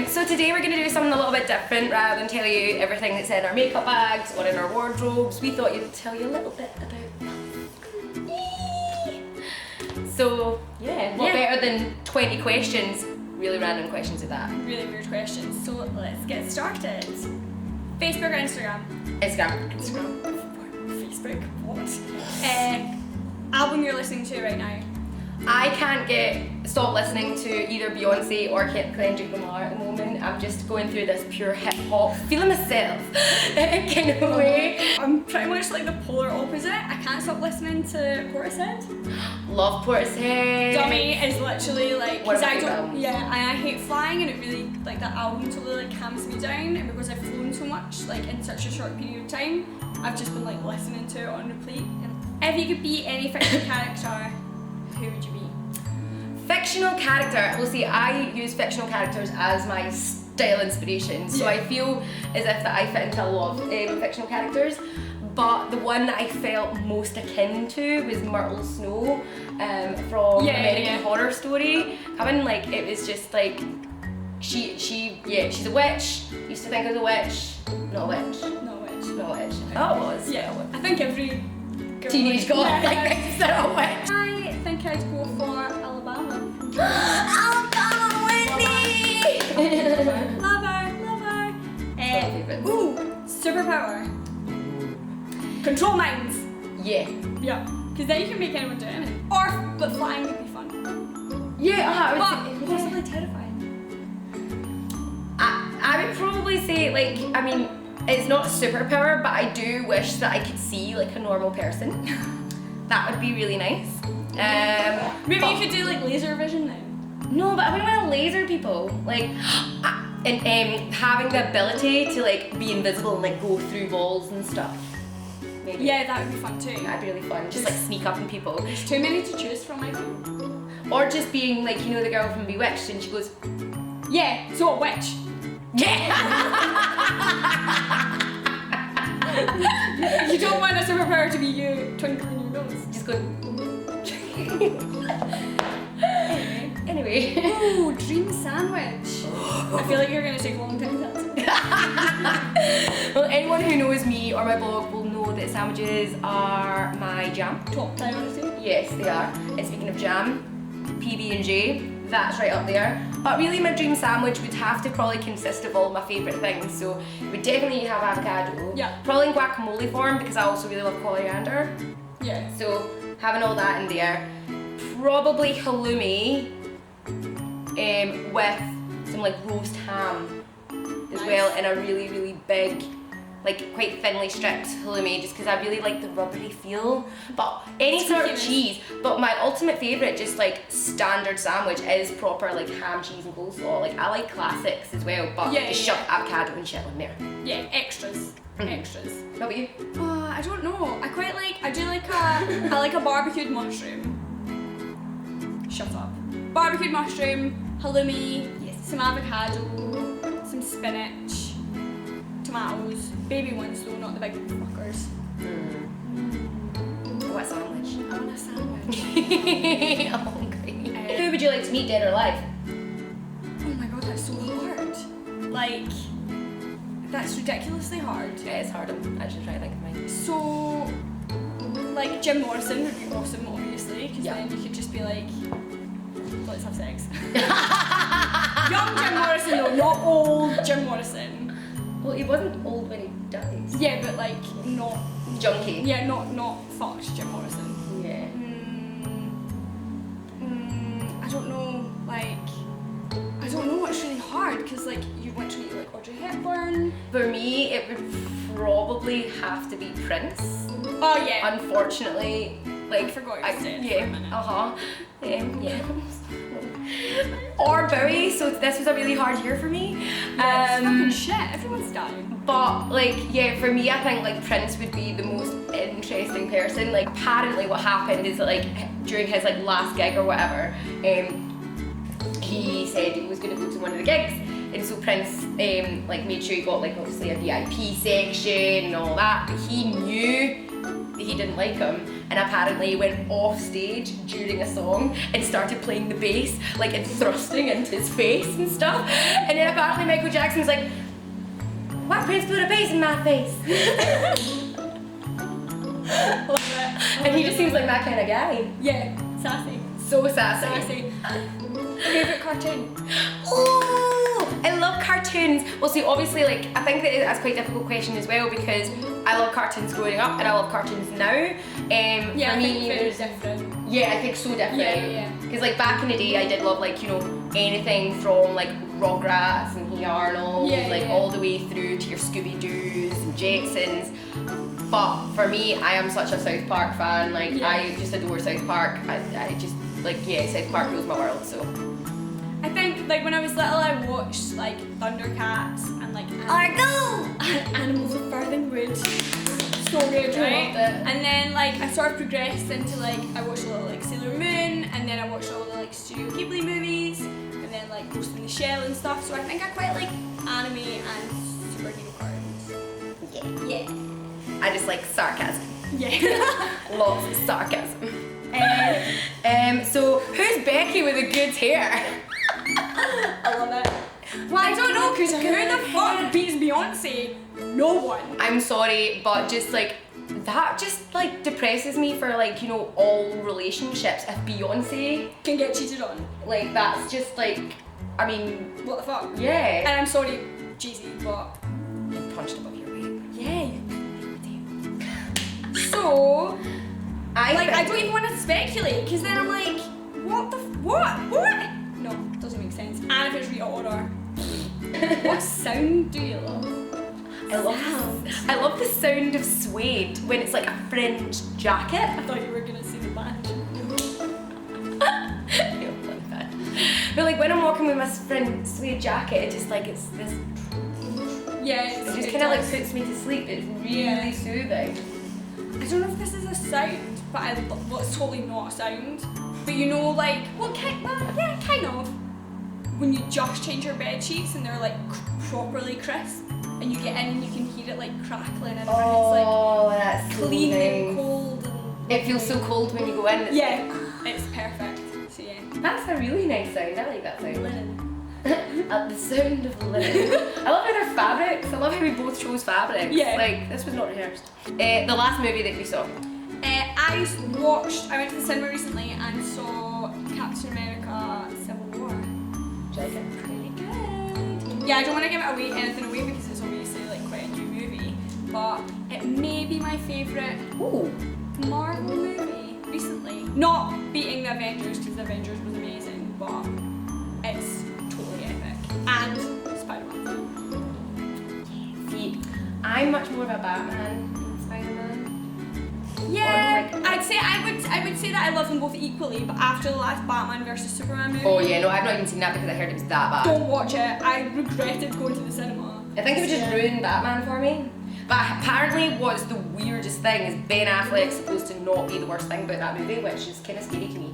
So today we're going to do something a little bit different. Rather than tell you everything that's in our makeup bags or in our wardrobes, we thought we'd tell you a little bit about. So yeah, what better than 20 questions, really random questions at that. Really weird questions. So let's get started. Facebook or Instagram? Instagram. Facebook. What? Album you're listening to right now? I can't stop listening to either Beyonce or Kendrick Lamar at the moment. I'm just going through this pure hip hop, feeling myself kind of way. I'm pretty much like the polar opposite. I can't stop listening to Portishead. Love Portishead. Dummy is literally like, One of my I favourite don't, albums. yeah, and I hate flying, and it really like that album totally like calms me down. And because I've flown so much like in such a short period of time, I've just been like listening to it on repeat. And if you could be any fictional character, who would you be? Fictional character. Well, see, I use fictional characters as my style inspiration, so I feel as if that I fit into a lot of fictional characters. But the one that I felt most akin to was Myrtle Snow from American Horror Story. Having like, it was just like, she's a witch. Used to think I was a witch. Not a witch. Not a witch. Not a witch. Oh, it was. Yeah, I think every teenage girl thinks they're a witch. I think I'd go for Alabama. Alabama Whitney! Love her. Ooh, superpower. Control minds. Yeah. Yeah, because then you can make anyone do anything. But flying would be fun. Yeah, But possibly terrifying. I would probably say, like, I mean, it's not a superpower, but I do wish that I could see like a normal person. That would be really nice. Maybe you could do like laser vision then. No, but I wouldn't want to laser people. Like, and having the ability to like be invisible and like go through walls and stuff. Maybe. Yeah, that would be fun too. That'd be really fun. Just like sneak up on people. There's too many to choose from, I think. Or just being like, you know, the girl from Bewitched, and she goes, yeah, so a witch. yeah. You don't want a superpower to be you twinkling your nose. Just go. Anyway. Ooh, dream sandwich. I feel like you're gonna take a long time to answer. Well, anyone who knows me or my blog will know that sandwiches are my jam. Top priority. Yes, they are. And speaking of jam, PB&J, that's right up there. But really my dream sandwich would have to probably consist of all my favourite things. So it would definitely have avocado. Yeah. Probably in guacamole form because I also really love coriander. Yeah. So having all that in there. Probably halloumi with some like roast ham as well, in a really, really big, like quite thinly stripped halloumi, just because I really like the rubbery feel. But any sort of cheese. But my ultimate favourite, just like standard sandwich, is proper like ham, cheese and coleslaw. Like I like classics as well, but just shove avocado and shit in there. Yeah, extras. Extras. What about you? I don't know. I do like a barbecued mushroom. Shut up. Barbecued mushroom, halloumi, some avocado, some spinach, tomatoes, baby ones though, not the big fuckers. What sandwich? I want a sandwich. I'm hungry. Who would you like to meet, dead or alive? Oh my god, that's so hard. Like, that's ridiculously hard. Yeah, it's hard. I'm actually trying to think of mine. So, like Jim Morrison would be awesome, obviously, because then you could just be like, let's have sex. Young Jim Morrison though, not old Jim Morrison. Well, he wasn't old when he died. Yeah, but like not junkie. Yeah, not fucked Jim Morrison. Yeah. I don't know. Like, I don't know. It's really hard because like you want to meet like Audrey Hepburn. For me, it would probably have to be Prince. Oh yeah. Unfortunately, like I forgot you said for a minute. Yeah. Or Bowie. So this was a really hard year for me. Fucking shit. Everyone's dying. But like, yeah, for me, I think like Prince would be the most interesting person. Like, apparently, what happened is that like during his like last gig or whatever, he said he was going to go to one of the gigs, and so Prince like made sure he got like obviously a VIP section and all that. But he knew that he didn't like him, and apparently went off stage during a song and started playing the bass, like, and thrusting into his face and stuff. And then apparently Michael Jackson's like, "What Prince put a bass in my face?" Love it. And he just seems like that kind of guy. Yeah, sassy. So sassy. Sassy. Favourite cartoon? Oh, I love cartoons. Well, see, obviously, like, I think that that's quite a difficult question as well because I love cartoons growing up and I love cartoons now. Yeah, for I me, think very different. yeah, I think so different. Yeah. Because like back in the day, I did love like, you know, anything from like Rugrats and Hey Arnold, like all the way through to your Scooby Doos and Jetsons. But for me, I am such a South Park fan. Like I just adore South Park. I just like South Park rules my world. So. I think like when I was little, I watched like Thundercats and like Animals of Farthing Wood. So good, right? And then like I sort of progressed into like I watched a lot of like Sailor Moon, and then I watched all the like Studio Ghibli movies, and then like Ghost in the Shell and stuff. So I think I quite like anime and superhero cartoons. Yeah. I just like sarcasm. Yeah. Lots of sarcasm. So who's Becky with the good hair? I love it. Well, I don't know, because who the fuck beats Beyonce? No one. I'm sorry, but just like that just like depresses me for like, you know, all relationships. If Beyonce Can get cheated on. like that's just like, I mean, What the fuck? yeah. And I'm sorry, Jay-Z, but You punched above your weight. yeah. So, I I don't even want to speculate, because then I'm like, what? No, doesn't make sense. And if it's real order. What sound do you love? I love the sound of suede when it's like a fringed jacket. I thought you were gonna say the band. But like when I'm walking with my fringed suede jacket, it just like it's this. Yeah, It just kind of like puts me to sleep. It's really soothing. I don't know if this is a sound, but well, it's totally not a sound. But you know, like, yeah, kind of. When you just change your bed sheets and they're like properly crisp, and you get in and you can hear it like crackling and Oh, it's that's like so clean nice. and cold. And It feels so cold when you go in. It's yeah, it's perfect. So yeah. That's a really nice sound. I like that sound. Linen. The sound of linen. I love how they're fabrics. I love how we both chose fabrics. Yeah. Like, this was not rehearsed. The last movie that we saw. I went to the cinema recently and saw Captain America Civil War. Like it. Pretty good. Yeah, I don't want to give anything away because it's obviously like quite a new movie, but it may be my favourite Marvel movie recently. Not beating the Avengers because the Avengers was amazing, but it's totally epic. And Spider-Man. See, I'm much more of a Batman than Spider-Man. Yeah, Or, like, I would say that I love them both equally, but after the last Batman versus Superman movie, Oh yeah, no, I've not even seen that because I heard it was that bad. don't watch it. I regretted going to the cinema. I think it would just ruin Batman for me. But apparently what's the weirdest thing is Ben Affleck's supposed to not be the worst thing about that movie, which is kind of scary to me.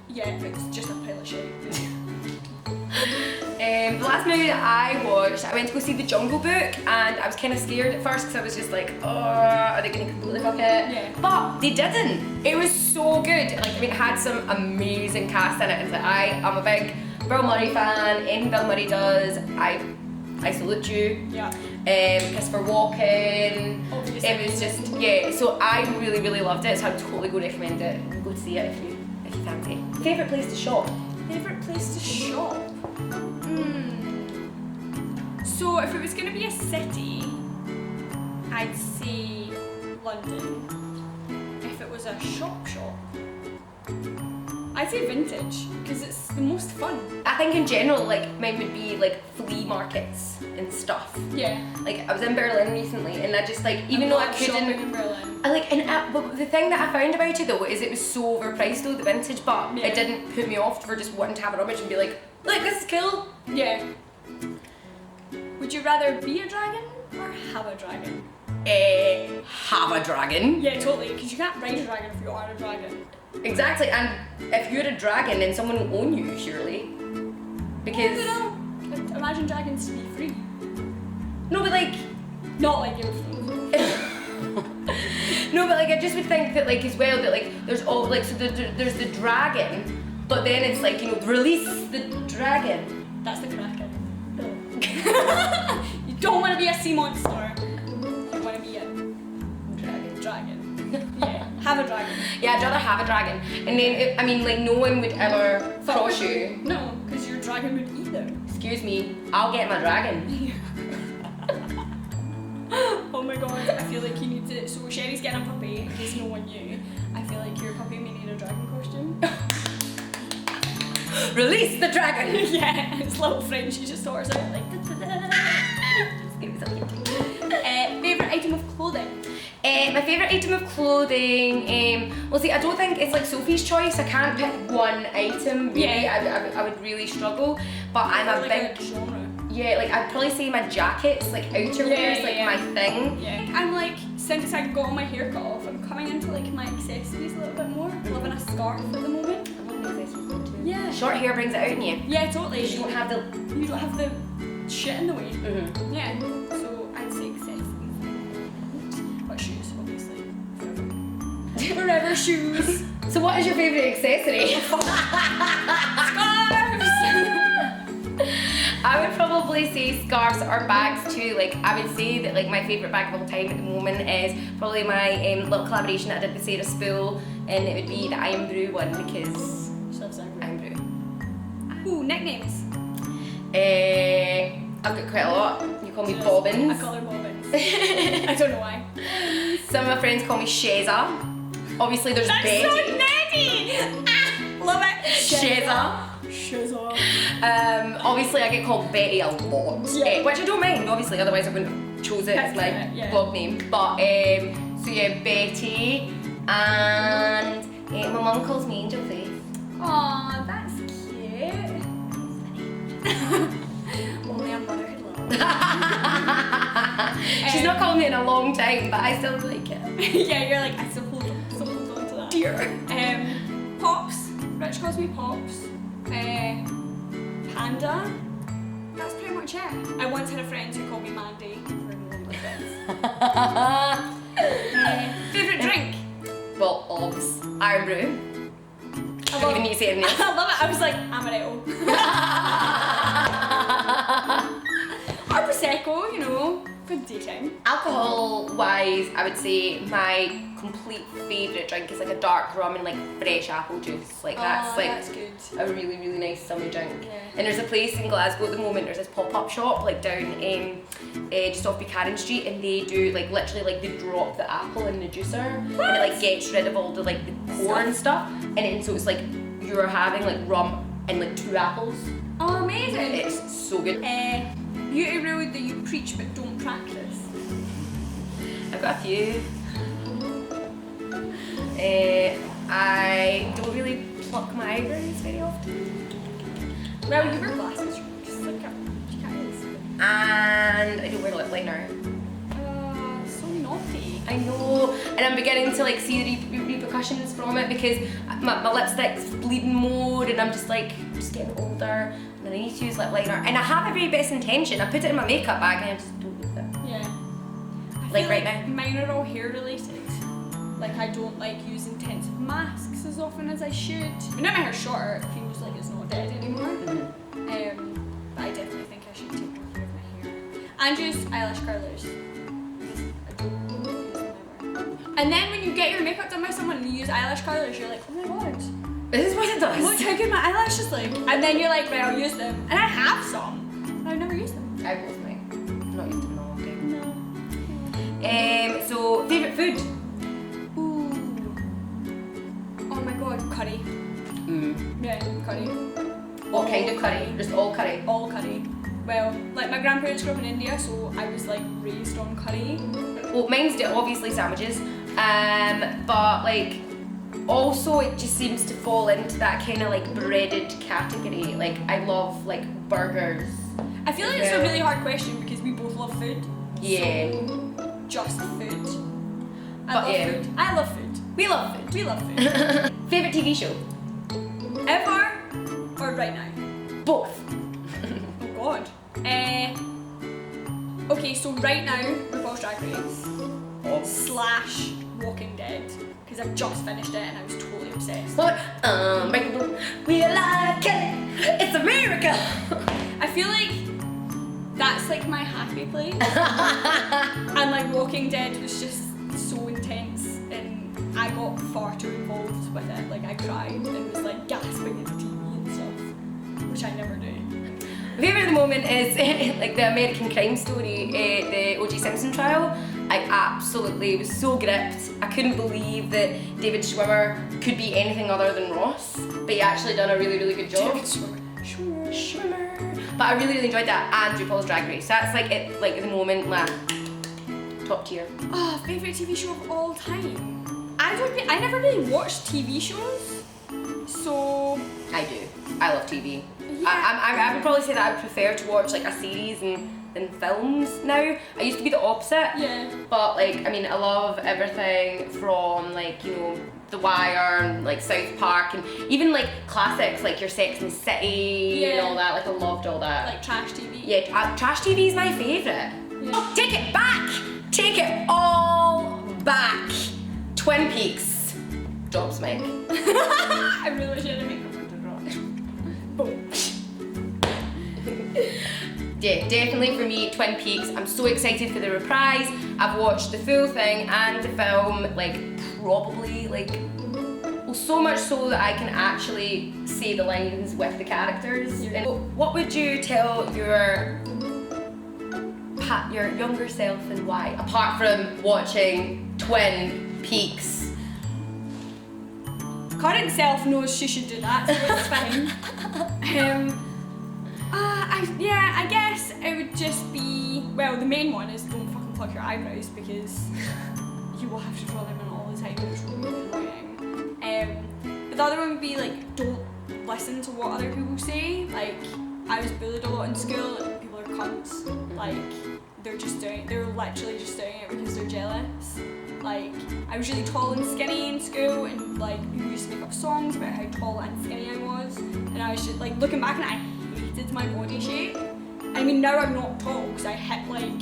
Yeah, it's just a pile of shit. The last movie that I watched, I went to go see The Jungle Book, and I was kind of scared at first because I was just like, oh, are they going to completely fuck it? Yeah. But they didn't. It was so good. Like, I mean, it had some amazing cast in it. And like, I am a big Bill Murray fan. Anything Bill Murray does, I salute you. Yeah. Christopher Walken. Obviously. It was just, yeah. So I really, really loved it. So I would totally go recommend it. Go to see it if you fancy. Favourite place to shop? Favourite place to shop? So if it was going to be a city, I'd say London. If it was a shop, I'd say vintage, because it's the most fun. I think in general, like, mine would be like flea markets and stuff. Yeah. Like, I was in Berlin recently, and I just like, even though I shopping couldn't, in Berlin. but the thing that I found about it though is it was so overpriced though, the vintage, but Yeah. it didn't put me off for just wanting to have a rummage and be like, look, this is cool. Yeah. Would you rather be a dragon or have a dragon? Have a dragon. Yeah, totally, because you can't ride a dragon if you are a dragon. Exactly, and if you're a dragon, then someone will own you, surely. Because I don't know. Imagine dragons to be free. no, but like Not like Game of Thrones. no, but like I just would think that like as well that like there's all like so there's the dragon, but then it's like, you know, release the dragon. That's the Kraken. You don't want to be a sea monster. You want to be a dragon. Yeah, have a dragon. Yeah, I'd rather have a dragon. And then, I mean, like, no one would ever cross you. No, because your dragon would eat them. Excuse me, I'll get my dragon. Oh my god, I feel like you need to. So, Sherry's getting a puppy, in case no one knew. I feel like your puppy may need a dragon costume. Release the dragon! Yeah, and it's little friend, she just sorts out like. Favourite item of clothing? My favourite item of clothing, well see, I don't think it's like Sophie's choice. I can't pick one item, really. Yeah. I would really struggle, but I'm a like big... a genre. Yeah, like I'd probably say my jackets, like outerwear is like my thing. Yeah. I'm like, since I got all my hair cut off, I'm coming into like my accessories a little bit more. Loving a scarf at the moment. I love my accessories though too. Yeah. Short hair brings it out in you. Yeah, totally. You don't have the... You don't have the shit in the way. Mm-hmm. Yeah. So I'd say accessories. But shoes, obviously. Forever. Forever shoes. So what is your favourite accessory? Scarves! I would probably say scarves or bags too. Like I would say that like my favourite bag of all time at the moment is probably my little collaboration that I did with Sarah Spool, and it would be the I Am Brew one because She loves I Am Brew. Ooh, nicknames. I've got quite a lot. You call me Bobbins. I call her Bobbins. I don't know why. Some of my friends call me Sheza. Obviously there's That's Betty. so nerdy! Ah, love it. Sheza. Sheza. Obviously I get called Betty a lot, Yeah. which I don't mind, obviously, otherwise I wouldn't have chose it as my That's it, yeah. blog name. But so yeah, Betty, and my mum calls me Angel Face. Aw, that's cute. Only a mother could love. She's not called me in a long time, but I still like it. Yeah, you're like, I still hold on to that. Dear. Pops. Rich calls me Pops. Panda. That's pretty much it. I once had a friend who called me Mandy for no longer friends. Favourite drink? Well, obs. Iron Brew. I I don't love even need to say anything else. I love it. I was like, Amaretto. Or Prosecco, you know, for the daytime. Alcohol wise, I would say my complete favourite drink is like a dark rum and like fresh apple juice. Like that's like that's good. a really, really nice summer drink. Yeah. And there's a place in Glasgow at the moment, there's this pop-up shop like down just off Buchanan Street, and they do like literally like they drop the apple in the juicer and it like gets rid of all the like the core and stuff, and then so it's like you're having like rum and like 2 apples. Oh, amazing. It's so good. Beauty rule that you preach but don't practice. I've got a few. I don't really pluck my eyebrows very often. Well, you wear glasses, just like you can't really see them. And I don't wear lip liner. So naughty. I know, and I'm beginning to like see the repercussions from it because my lipstick's bleeding more, and I'm just getting older, and then I need to use lip liner. And I have every best intention. I put it in my makeup bag and I just don't use it. Yeah. I Like feel right now. Mine are all hair related. Like I don't like use intensive masks as often as I should. Now my hair's shorter, it feels like it's not dead anymore. Mm-hmm. But I definitely think I should take more care of my hair. And use eyelash curlers. Because I don't use them ever. And then when you get your makeup done by someone and you use eyelash curlers, you're like, oh my god. This is what it does. Look how good my eyelashes look. And then you're like, right, I'll use them. And I have some. But I've never used them. I both mine. I've not used them in a long time. No. So favourite food? Ooh. Oh my god, curry. Yeah, curry. What kind of curry? Just all curry? All curry. Well, like my grandparents grew up in India, so I was like raised on curry. Well, mine's obviously sandwiches, but like also it just seems to fall into that kind of like breaded category. Like I love like burgers. I feel like it's a really hard question because we both love food. Yeah. So, just food. I But love yeah. food. I love food. We love food. We love food. Favourite TV show? Ever or right now? Both. Oh god. Okay, so right now, RuPaul's Drag Race / Walking Dead because I've just finished it and I was totally obsessed. What? Unbreakable, we alive, Kelly. It's a miracle. I feel like that's like my happy place. And like Walking Dead was just so intense and I got far too involved with it. Like I cried and was like gasping at the TV and stuff, which I never do. My favourite at the moment is like the American Crime Story, the O.J. Simpson trial. I absolutely was so gripped. I couldn't believe that David Schwimmer could be anything other than Ross, but he actually done a really, really good job. David Schwimmer. But I really, really enjoyed that, and RuPaul's Drag Race. That's like it, like at the moment, like top tier. Oh, favourite TV show of all time? I never really watched TV shows, so... I do. I love TV. Yeah. I would probably say that I would prefer to watch like a series than films now. I used to be the opposite. Yeah. But like, I mean, I love everything from like, you know, The Wire and like South Park and even like classics like your Sex and the City and all that. Like I loved all that. Like trash TV. Yeah, trash TV is my favourite. Yeah. Take it back! Take it all back! Twin Peaks. Jobs, Mike. I really wish I had a microphone to draw. Boom. Yeah, definitely for me, Twin Peaks. I'm so excited for the reprise. I've watched the full thing and the film, like, probably, like, well, so much so that I can actually say the lines with the characters. Yeah. And what would you tell your younger self and why, apart from watching Twin Peaks? Current self knows she should do that, so it's fine. I guess it would just be, well, the main one is don't fucking pluck your eyebrows because you will have to draw them in all the time and it's really annoying. But the other one would be like, don't listen to what other people say. Like, I was bullied a lot in school and people are cunts. Like, they're literally just doing it because they're jealous. Like, I was really tall and skinny in school and like people used to make up songs about how tall and skinny I was. And I was just like, looking back and I hated my body shape. I mean, now I'm not tall because I hit like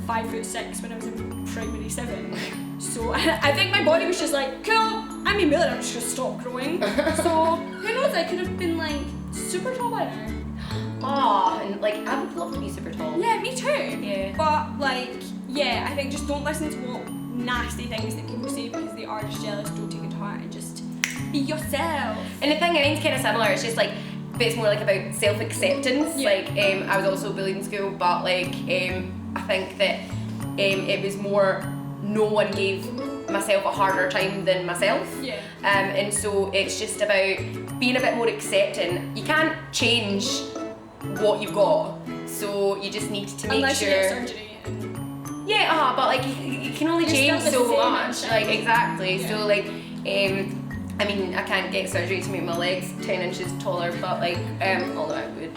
5'6" when I was in primary 7. So I think my body was just like, cool, I'm a miller, I'm just gonna stop growing. So who knows, I could have been like super tall by now. Oh, and like I would love to be super tall. Yeah, me too. Yeah. But like, yeah, I think just don't listen to what nasty things that people say because they are just jealous. Don't take it to heart and just be yourself. And the thing, mine's kind of similar. It's just like, but it's more like about self-acceptance. Yeah. Like, I was also bullied in school, but like, I think that it was more no one gave myself a harder time than myself. Yeah. And so it's just about being a bit more accepting. You can't change what you've got, so you just need to make Unless sure. you get surgery. And Yeah, but like you can only You're change still the so same much. inside. Like exactly. Yeah. So like, I mean, I can't get surgery to make my legs 10 inches taller, but like, although I would.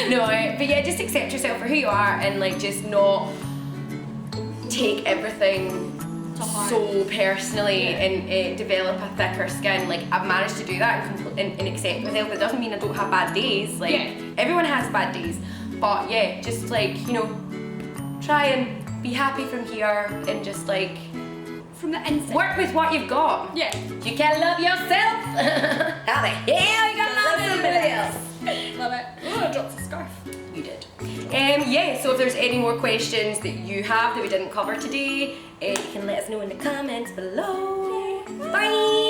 No, but yeah, just accept yourself for who you are and like just not take everything To heart. so personally Yeah. and develop a thicker skin. Like I've managed to do that and accept myself. It doesn't mean I don't have bad days. Like Yeah. everyone has bad days, but yeah, just like, you know, try and be happy from here and just like from the inside. work with what you've got. Yeah. You can't love yourself. How the hell you gonna love somebody else? Love it. Oh, I dropped the scarf. You did. Yeah, so if there's any more questions that you have that we didn't cover today, you can let us know in the comments below. Bye!